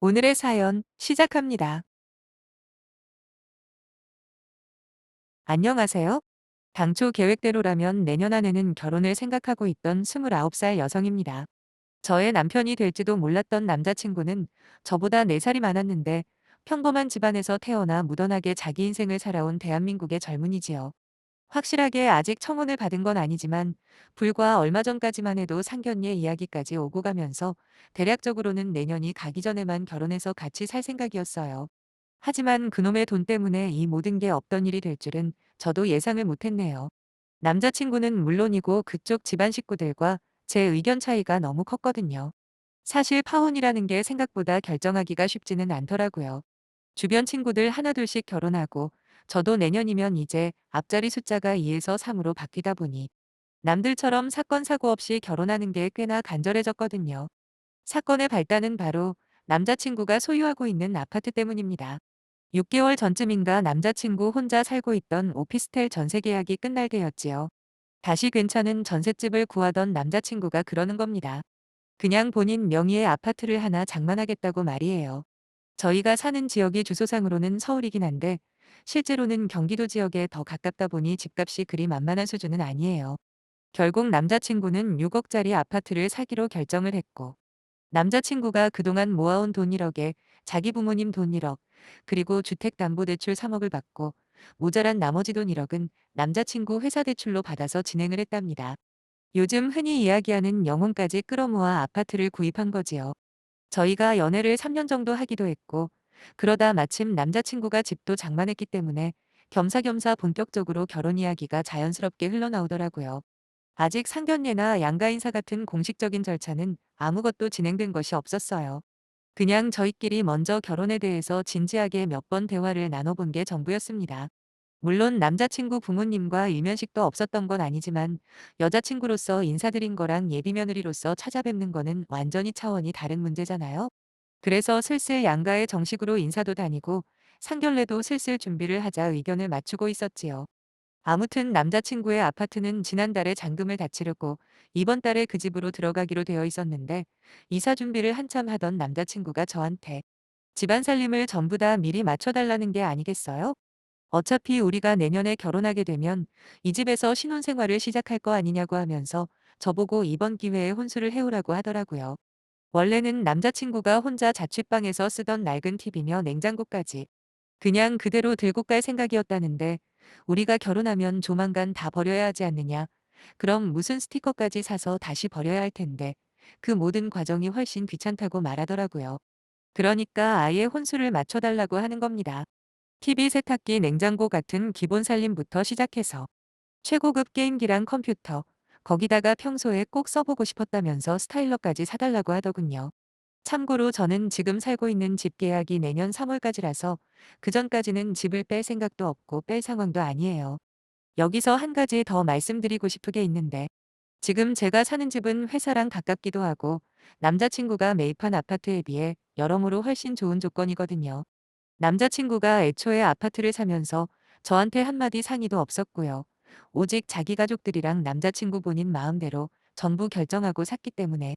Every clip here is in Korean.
오늘의 사연 시작합니다. 안녕하세요. 당초 계획대로라면 내년 안에는 결혼을 생각하고 있던 29살 여성입니다. 저의 남편이 될지도 몰랐던 남자친구는 저보다 4살이 많았는데 평범한 집안에서 태어나 무던하게 자기 인생을 살아온 대한민국의 젊은이지요. 확실하게 아직 청혼을 받은 건 아니지만 불과 얼마 전까지만 해도 상견례 이야기까지 오고 가면서 대략적으로는 내년이 가기 전에만 결혼해서 같이 살 생각이었어요. 하지만 그놈의 돈 때문에 이 모든 게 없던 일이 될 줄은 저도 예상을 못했네요. 남자친구는 물론이고 그쪽 집안 식구들과 제 의견 차이가 너무 컸거든요. 사실 파혼이라는 게 생각보다 결정하기가 쉽지는 않더라고요. 주변 친구들 하나둘씩 결혼하고 저도 내년이면 이제 앞자리 숫자가 2에서 3으로 바뀌다 보니 남들처럼 사건 사고 없이 결혼하는 게 꽤나 간절해졌거든요. 사건의 발단은 바로 남자친구가 소유하고 있는 아파트 때문입니다. 6개월 전쯤인가 남자친구 혼자 살고 있던 오피스텔 전세 계약이 끝날 때였지요. 다시 괜찮은 전셋집을 구하던 남자친구가 그러는 겁니다. 그냥 본인 명의의 아파트를 하나 장만하겠다고 말이에요. 저희가 사는 지역이 주소상으로는 서울이긴 한데 실제로는 경기도 지역에 더 가깝다 보니 집값이 그리 만만한 수준은 아니에요. 결국 남자친구는 6억짜리 아파트를 사기로 결정을 했고 남자친구가 그동안 모아온 돈 1억에 자기 부모님 돈 1억, 그리고 주택담보대출 3억을 받고 모자란 나머지 돈 1억은 남자친구 회사 대출로 받아서 진행을 했답니다. 요즘 흔히 이야기하는 영혼까지 끌어모아 아파트를 구입한 거지요. 저희가 연애를 3년 정도 하기도 했고, 그러다 마침 남자친구가 집도 장만했기 때문에 겸사겸사 본격적으로 결혼 이야기가 자연스럽게 흘러나오더라고요. 아직 상견례나 양가인사 같은 공식적인 절차는 아무것도 진행된 것이 없었어요. 그냥 저희끼리 먼저 결혼에 대해서 진지하게 몇 번 대화를 나눠본 게 전부였습니다. 물론 남자친구 부모님과 일면식도 없었던 건 아니지만 여자친구로서 인사드린 거랑 예비며느리로서 찾아뵙는 거는 완전히 차원이 다른 문제잖아요. 그래서 슬슬 양가에 정식으로 인사도 다니고 상견례도 슬슬 준비를 하자 의견을 맞추고 있었지요. 아무튼 남자친구의 아파트는 지난달에 잔금을 다 치르고 이번 달에 그 집으로 들어가기로 되어 있었는데 이사 준비를 한참 하던 남자친구가 저한테 집안 살림을 전부 다 미리 맞춰달라는 게 아니겠어요? 어차피 우리가 내년에 결혼하게 되면 이 집에서 신혼생활을 시작할 거 아니냐고 하면서 저보고 이번 기회에 혼수를 해오라고 하더라고요. 원래는 남자친구가 혼자 자취방에서 쓰던 낡은 TV며 냉장고까지 그냥 그대로 들고 갈 생각이었다는데 우리가 결혼하면 조만간 다 버려야 하지 않느냐. 그럼 무슨 스티커까지 사서 다시 버려야 할 텐데 그 모든 과정이 훨씬 귀찮다고 말하더라고요. 그러니까 아예 혼수를 맞춰달라고 하는 겁니다. TV, 세탁기, 냉장고 같은 기본 살림부터 시작해서 최고급 게임기랑 컴퓨터, 거기다가 평소에 꼭 써보고 싶었다면서 스타일러까지 사달라고 하더군요. 참고로 저는 지금 살고 있는 집 계약이 내년 3월까지라서 그전까지는 집을 뺄 생각도 없고 뺄 상황도 아니에요. 여기서 한 가지 더 말씀드리고 싶은 게 있는데 지금 제가 사는 집은 회사랑 가깝기도 하고 남자친구가 매입한 아파트에 비해 여러모로 훨씬 좋은 조건이거든요. 남자친구가 애초에 아파트를 사면서 저한테 한마디 상의도 없었고요. 오직 자기 가족들이랑 남자친구 본인 마음대로 전부 결정하고 샀기 때문에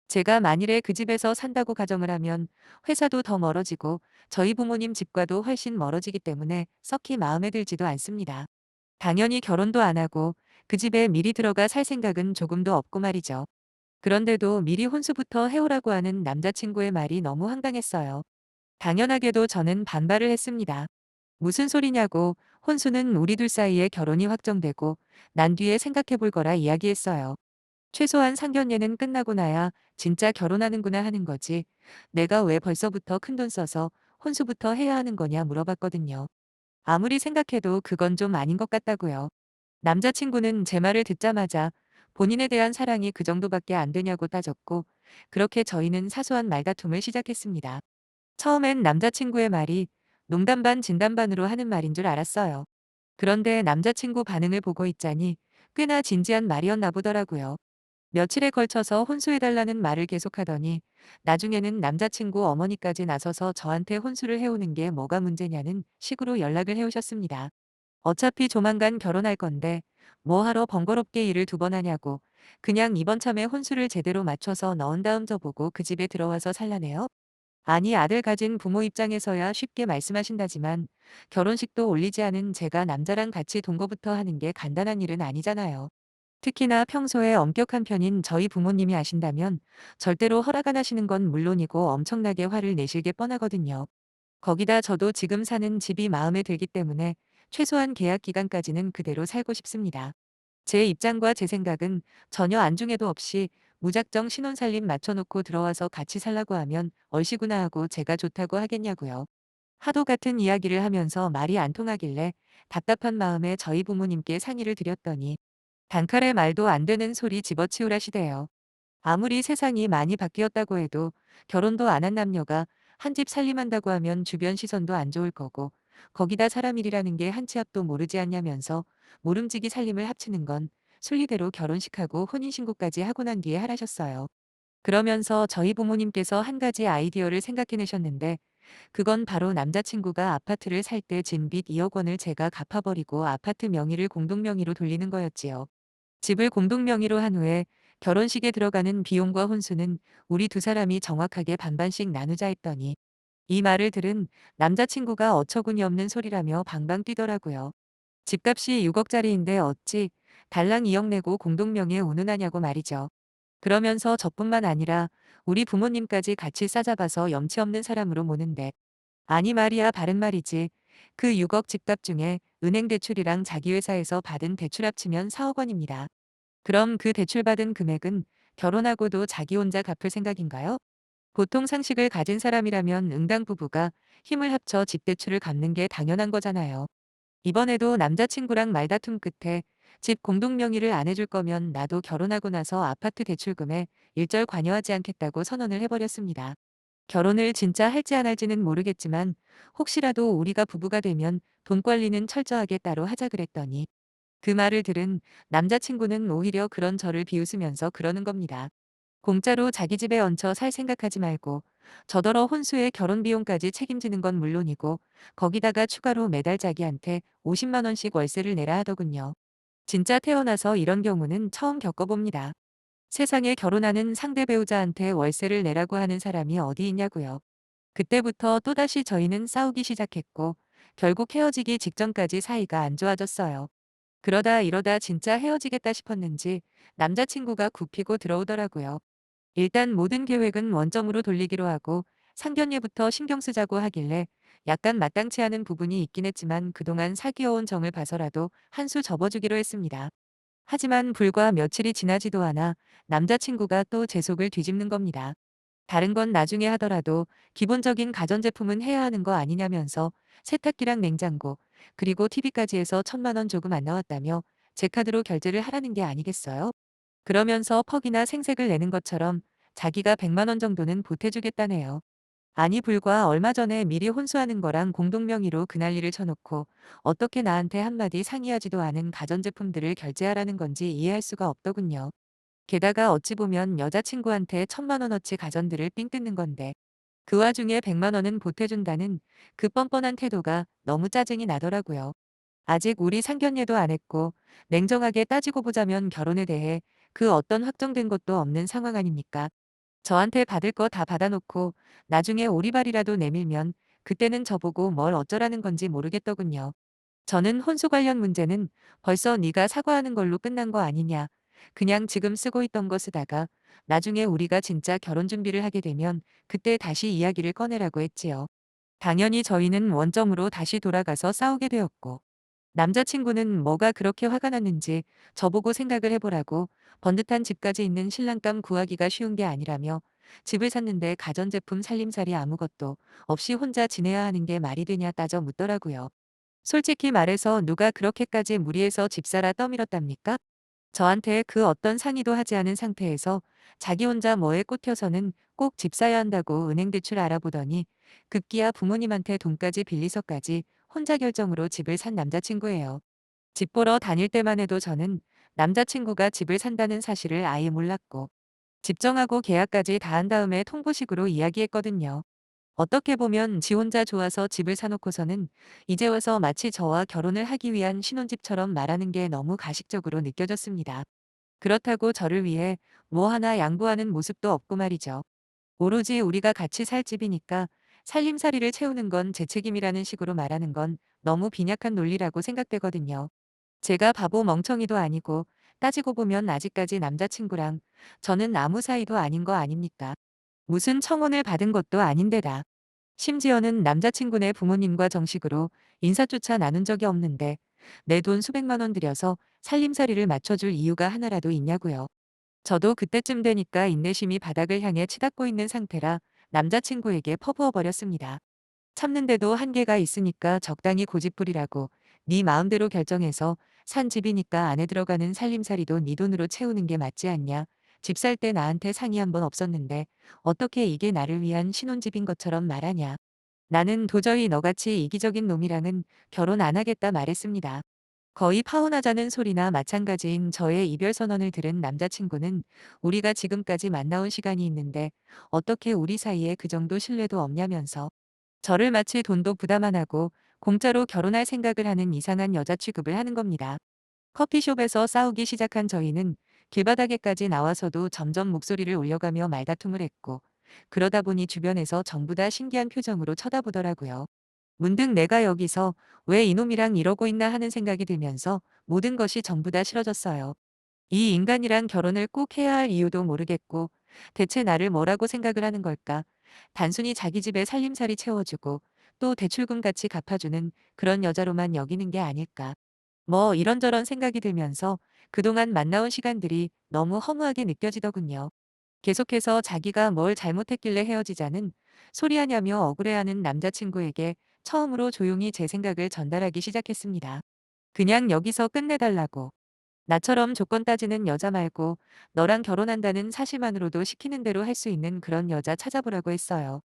제가 만일에 그 집에서 산다고 가정을 하면 회사도 더 멀어지고 저희 부모님 집과도 훨씬 멀어지기 때문에 썩히 마음에 들지도 않습니다. 당연히 결혼도 안 하고 그 집에 미리 들어가 살 생각은 조금도 없고 말이죠. 그런데도 미리 혼수부터 해오라고 하는 남자친구의 말이 너무 황당했어요. 당연하게도 저는 반발을 했습니다. 무슨 소리냐고, 혼수는 우리 둘 사이에 결혼이 확정되고 난 뒤에 생각해 볼 거라 이야기했어요. 최소한 상견례는 끝나고 나야 진짜 결혼하는구나 하는 거지. 내가 왜 벌써부터 큰돈 써서 혼수부터 해야 하는 거냐 물어봤거든요. 아무리 생각해도 그건 좀 아닌 것 같다고요. 남자친구는 제 말을 듣자마자 본인에 대한 사랑이 그 정도밖에 안 되냐고 따졌고, 그렇게 저희는 사소한 말다툼을 시작했습니다. 처음엔 남자친구의 말이 농담 반 진담 반으로 하는 말인 줄 알았어요. 그런데 남자친구 반응을 보고 있자니 꽤나 진지한 말이었나 보더라고요. 며칠에 걸쳐서 혼수해달라는 말을 계속하더니 나중에는 남자친구 어머니까지 나서서 저한테 혼수를 해오는 게 뭐가 문제냐는 식으로 연락을 해오셨습니다. 어차피 조만간 결혼할 건데 뭐하러 번거롭게 일을 2번 하냐고, 그냥 이번 참에 혼수를 제대로 맞춰서 넣은 다음 저보고 그 집에 들어와서 살라네요. 아니 아들 가진 부모 입장에서야 쉽게 말씀하신다지만 결혼식도 올리지 않은 제가 남자랑 같이 동거부터 하는 게 간단한 일은 아니잖아요. 특히나 평소에 엄격한 편인 저희 부모님이 아신다면 절대로 허락 안 하시는 건 물론이고 엄청나게 화를 내실 게 뻔하거든요. 거기다 저도 지금 사는 집이 마음에 들기 때문에 최소한 계약 기간까지는 그대로 살고 싶습니다. 제 입장과 제 생각은 전혀 안중에도 없이 무작정 신혼살림 맞춰놓고 들어와서 같이 살라고 하면 얼씨구나 하고 제가 좋다고 하겠냐고요. 하도 같은 이야기를 하면서 말이 안 통하길래 답답한 마음에 저희 부모님께 상의를 드렸더니 단칼에 말도 안 되는 소리 집어치우라시대요. 아무리 세상이 많이 바뀌었다고 해도 결혼도 안 한 남녀가 한 집 살림한다고 하면 주변 시선도 안 좋을 거고 거기다 사람 일이라는 게 한 치 앞도 모르지 않냐면서 모름지기 살림을 합치는 건 순리대로 결혼식하고 혼인신고까지 하고 난 뒤에 하라셨어요. 그러면서 저희 부모님께서 한 가지 아이디어를 생각해내셨는데 그건 바로 남자친구가 아파트를 살 때 진 빚 2억 원을 제가 갚아버리고 아파트 명의를 공동명의로 돌리는 거였지요. 집을 공동명의로 한 후에 결혼식에 들어가는 비용과 혼수는 우리 두 사람이 정확하게 반반씩 나누자 했더니 이 말을 들은 남자친구가 어처구니 없는 소리라며 방방 뛰더라고요. 집값이 6억짜리인데 어찌 달랑 2억 내고 공동명의에 운운하냐고 말이죠. 그러면서 저뿐만 아니라 우리 부모님까지 같이 싸잡아서 염치 없는 사람으로 모는데 아니 말이야 바른 말이지. 그 6억 집값 중에 은행 대출이랑 자기 회사에서 받은 대출 합치면 4억 원입니다. 그럼 그 대출받은 금액은 결혼하고도 자기 혼자 갚을 생각인가요? 보통 상식을 가진 사람이라면 응당 부부가 힘을 합쳐 집 대출을 갚는 게 당연한 거잖아요. 이번에도 남자친구랑 말다툼 끝에 집 공동 명의를 안 해줄 거면 나도 결혼하고 나서 아파트 대출금에 일절 관여하지 않겠다고 선언을 해버렸습니다. 결혼을 진짜 할지 안 할지는 모르겠지만 혹시라도 우리가 부부가 되면 돈 관리는 철저하게 따로 하자 그랬더니 그 말을 들은 남자친구는 오히려 그런 저를 비웃으면서 그러는 겁니다. 공짜로 자기 집에 얹혀 살 생각하지 말고 저더러 혼수의 결혼 비용까지 책임지는 건 물론이고 거기다가 추가로 매달 자기한테 50만 원씩 월세를 내라 하더군요. 진짜 태어나서 이런 경우는 처음 겪어봅니다. 세상에 결혼하는 상대 배우자한테 월세를 내라고 하는 사람이 어디 있냐고요. 그때부터 또다시 저희는 싸우기 시작했고 결국 헤어지기 직전까지 사이가 안 좋아졌어요. 그러다 이러다 진짜 헤어지겠다 싶었는지 남자친구가 굽히고 들어오더라고요. 일단 모든 계획은 원점으로 돌리기로 하고 상견례부터 신경 쓰자고 하길래 약간 마땅치 않은 부분이 있긴 했지만 그동안 사귀어온 정을 봐서라도 한 수 접어주기로 했습니다. 하지만 불과 며칠이 지나지도 않아 남자친구가 또 제 속을 뒤집는 겁니다. 다른 건 나중에 하더라도 기본적인 가전제품은 해야 하는 거 아니냐면서 세탁기랑 냉장고 그리고 TV까지 해서 1,000만 원 조금 안 나왔다며 제 카드로 결제를 하라는 게 아니겠어요? 그러면서 퍽이나 생색을 내는 것처럼 자기가 100만 원 정도는 보태주겠다네요. 아니 불과 얼마 전에 미리 혼수하는 거랑 공동명의로 그 난리를 쳐놓고 어떻게 나한테 한마디 상의하지도 않은 가전제품들을 결제하라는 건지 이해할 수가 없더군요. 게다가 어찌 보면 여자친구한테 1,000만 원어치 가전들을 삥 뜯는 건데 그 와중에 100만 원은 보태준다는 그 뻔뻔한 태도가 너무 짜증이 나더라고요. 아직 우리 상견례도 안 했고 냉정하게 따지고 보자면 결혼에 대해 그 어떤 확정된 것도 없는 상황 아닙니까? 저한테 받을 거 다 받아놓고 나중에 오리발이라도 내밀면 그때는 저보고 뭘 어쩌라는 건지 모르겠더군요. 저는 혼수 관련 문제는 벌써 네가 사과하는 걸로 끝난 거 아니냐. 그냥 지금 쓰고 있던 거 쓰다가 나중에 우리가 진짜 결혼 준비를 하게 되면 그때 다시 이야기를 꺼내라고 했지요. 당연히 저희는 원점으로 다시 돌아가서 싸우게 되었고 남자친구는 뭐가 그렇게 화가 났는지 저보고 생각을 해보라고 번듯한 집까지 있는 신랑감 구하기가 쉬운 게 아니라며 집을 샀는데 가전제품 살림살이 아무것도 없이 혼자 지내야 하는 게 말이 되냐 따져 묻더라고요. 솔직히 말해서 누가 그렇게까지 무리해서 집 사라 떠밀었답니까? 저한테 그 어떤 상의도 하지 않은 상태에서 자기 혼자 뭐에 꽂혀서는 꼭 집 사야 한다고 은행 대출 알아보더니 급기야 부모님한테 돈까지 빌리서까지 혼자 결정으로 집을 산 남자친구예요. 집 보러 다닐 때만 해도 저는 남자친구가 집을 산다는 사실을 아예 몰랐고 집 정하고 계약까지 다 한 다음에 통보식으로 이야기했거든요. 어떻게 보면 지 혼자 좋아서 집을 사놓고서는 이제 와서 마치 저와 결혼을 하기 위한 신혼집처럼 말하는 게 너무 가식적으로 느껴졌습니다. 그렇다고 저를 위해 뭐 하나 양보하는 모습도 없고 말이죠. 오로지 우리가 같이 살 집이니까 살림살이를 채우는 건 제 책임이라는 식으로 말하는 건 너무 빈약한 논리라고 생각되거든요. 제가 바보 멍청이도 아니고 따지고 보면 아직까지 남자친구랑 저는 아무 사이도 아닌 거 아닙니까? 무슨 청혼을 받은 것도 아닌데다. 심지어는 남자친구네 부모님과 정식으로 인사조차 나눈 적이 없는데 내 돈 수백만 원 들여서 살림살이를 맞춰줄 이유가 하나라도 있냐고요. 저도 그때쯤 되니까 인내심이 바닥을 향해 치닫고 있는 상태라 남자친구에게 퍼부어 버렸습니다. 참는데도 한계가 있으니까 적당히 고집부리라고 네 마음대로 결정해서 산 집이니까 안에 들어가는 살림살이도 네 돈으로 채우는 게 맞지 않냐. 집 살 때 나한테 상의 한 번 없었는데 어떻게 이게 나를 위한 신혼집인 것처럼 말하냐. 나는 도저히 너같이 이기적인 놈이랑은 결혼 안 하겠다 말했습니다. 거의 파혼하자는 소리나 마찬가지인 저의 이별 선언을 들은 남자친구는 우리가 지금까지 만나온 시간이 있는데 어떻게 우리 사이에 그 정도 신뢰도 없냐면서 저를 마치 돈도 부담 안 하고 공짜로 결혼할 생각을 하는 이상한 여자 취급을 하는 겁니다. 커피숍에서 싸우기 시작한 저희는 길바닥에까지 나와서도 점점 목소리를 올려가며 말다툼을 했고 그러다 보니 주변에서 전부 다 신기한 표정으로 쳐다보더라고요. 문득 내가 여기서 왜 이놈이랑 이러고 있나 하는 생각이 들면서 모든 것이 전부 다 싫어졌어요. 이 인간이랑 결혼을 꼭 해야 할 이유도 모르겠고 대체 나를 뭐라고 생각을 하는 걸까? 단순히 자기 집에 살림살이 채워주고 또 대출금 같이 갚아주는 그런 여자로만 여기는 게 아닐까? 뭐 이런저런 생각이 들면서 그동안 만나온 시간들이 너무 허무하게 느껴지더군요. 계속해서 자기가 뭘 잘못했길래 헤어지자는 소리하냐며 억울해하는 남자친구에게 처음으로 조용히 제 생각을 전달하기 시작했습니다. 그냥 여기서 끝내달라고. 나처럼 조건 따지는 여자 말고 너랑 결혼한다는 사실만으로도 시키는 대로 할 수 있는 그런 여자 찾아보라고 했어요.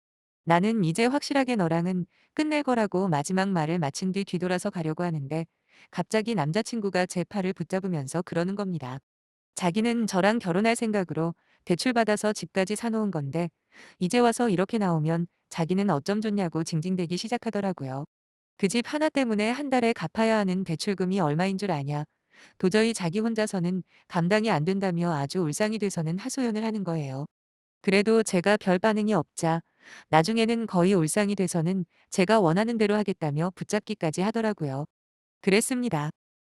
나는 이제 확실하게 너랑은 끝낼 거라고 마지막 말을 마친 뒤 뒤돌아서 가려고 하는데 갑자기 남자친구가 제 팔을 붙잡으면서 그러는 겁니다. 자기는 저랑 결혼할 생각으로 대출받아서 집까지 사놓은 건데 이제 와서 이렇게 나오면 자기는 어쩜 좋냐고 징징대기 시작하더라고요. 그 집 하나 때문에 한 달에 갚아야 하는 대출금이 얼마인 줄 아냐. 도저히 자기 혼자서는 감당이 안 된다며 아주 울상이 돼서는 하소연을 하는 거예요. 그래도 제가 별 반응이 없자 나중에는 거의 울상이 돼서는 제가 원하는 대로 하겠다며 붙잡기까지 하더라고요. 그랬습니다.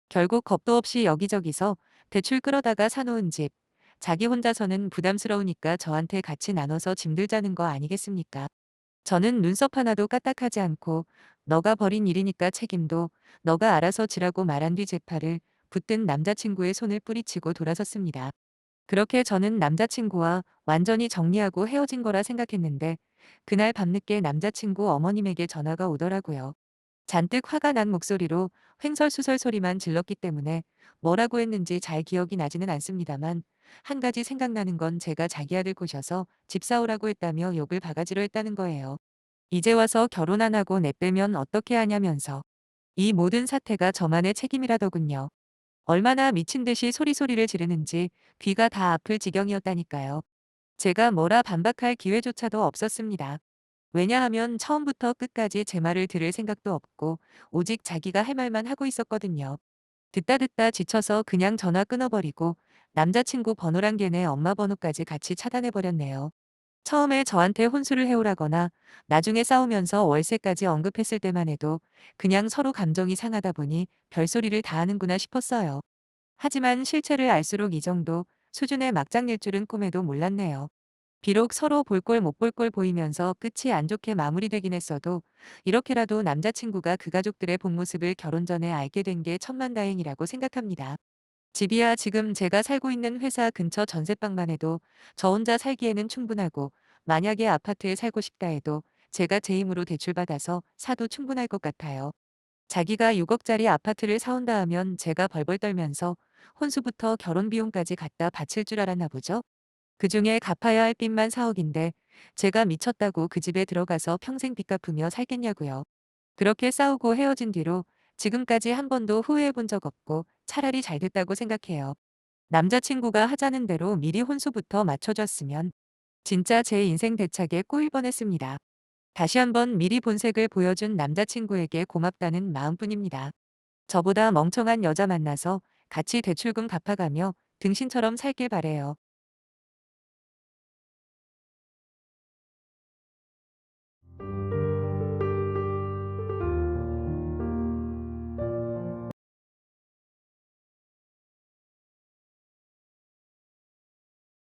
결국 겁도 없이 여기저기서 대출 끌어다가 사놓은 집. 자기 혼자서는 부담스러우니까 저한테 같이 나눠서 짐들자는 거 아니겠습니까? 저는 눈썹 하나도 까딱하지 않고 너가 벌인 일이니까 책임도 너가 알아서 지라고 말한 뒤 제 팔을 붙든 남자친구의 손을 뿌리치고 돌아섰습니다. 그렇게 저는 남자친구와 완전히 정리하고 헤어진 거라 생각했는데 그날 밤늦게 남자친구 어머님에게 전화가 오더라고요. 잔뜩 화가 난 목소리로 횡설수설 소리만 질렀기 때문에 뭐라고 했는지 잘 기억이 나지는 않습니다만 한 가지 생각나는 건 제가 자기 아들 꼬셔서 집 사오라고 했다며 욕을 바가지로 했다는 거예요. 이제 와서 결혼 안 하고 내빼면 어떻게 하냐면서 이 모든 사태가 저만의 책임이라더군요. 얼마나 미친 듯이 소리소리를 지르는지 귀가 다 아플 지경이었다니까요. 제가 뭐라 반박할 기회조차도 없었습니다. 왜냐하면 처음부터 끝까지 제 말을 들을 생각도 없고 오직 자기가 할 말만 하고 있었거든요. 듣다 듣다 지쳐서 그냥 전화 끊어버리고 남자친구 번호랑 걔네 엄마 번호까지 같이 차단해버렸네요. 처음에 저한테 혼수를 해오라거나 나중에 싸우면서 월세까지 언급했을 때만 해도 그냥 서로 감정이 상하다 보니 별소리를 다 하는구나 싶었어요. 하지만 실체를 알수록 이 정도 수준의 막장일 줄은 꿈에도 몰랐네요. 비록 서로 볼 꼴 못 볼 꼴 보이면서 끝이 안 좋게 마무리되긴 했어도 이렇게라도 남자친구가 그 가족들의 본 모습을 결혼 전에 알게 된 게 천만다행이라고 생각합니다. 집이야 지금 제가 살고 있는 회사 근처 전셋방만 해도 저 혼자 살기에는 충분하고 만약에 아파트에 살고 싶다 해도 제가 제 힘으로 대출받아서 사도 충분할 것 같아요. 자기가 6억짜리 아파트를 사온다 하면 제가 벌벌 떨면서 혼수부터 결혼 비용까지 갖다 바칠 줄 알았나 보죠? 그중에 갚아야 할 빚만 4억인데 제가 미쳤다고 그 집에 들어가서 평생 빚 갚으며 살겠냐고요. 그렇게 싸우고 헤어진 뒤로 지금까지 한 번도 후회해 본 적 없고 차라리 잘 됐다고 생각해요. 남자친구가 하자는 대로 미리 혼수부터 맞춰줬으면 진짜 제 인생 대차게 꼬일 뻔했습니다. 다시 한번 미리 본색을 보여준 남자친구에게 고맙다는 마음뿐입니다. 저보다 멍청한 여자 만나서 같이 대출금 갚아가며 등신처럼 살길 바래요.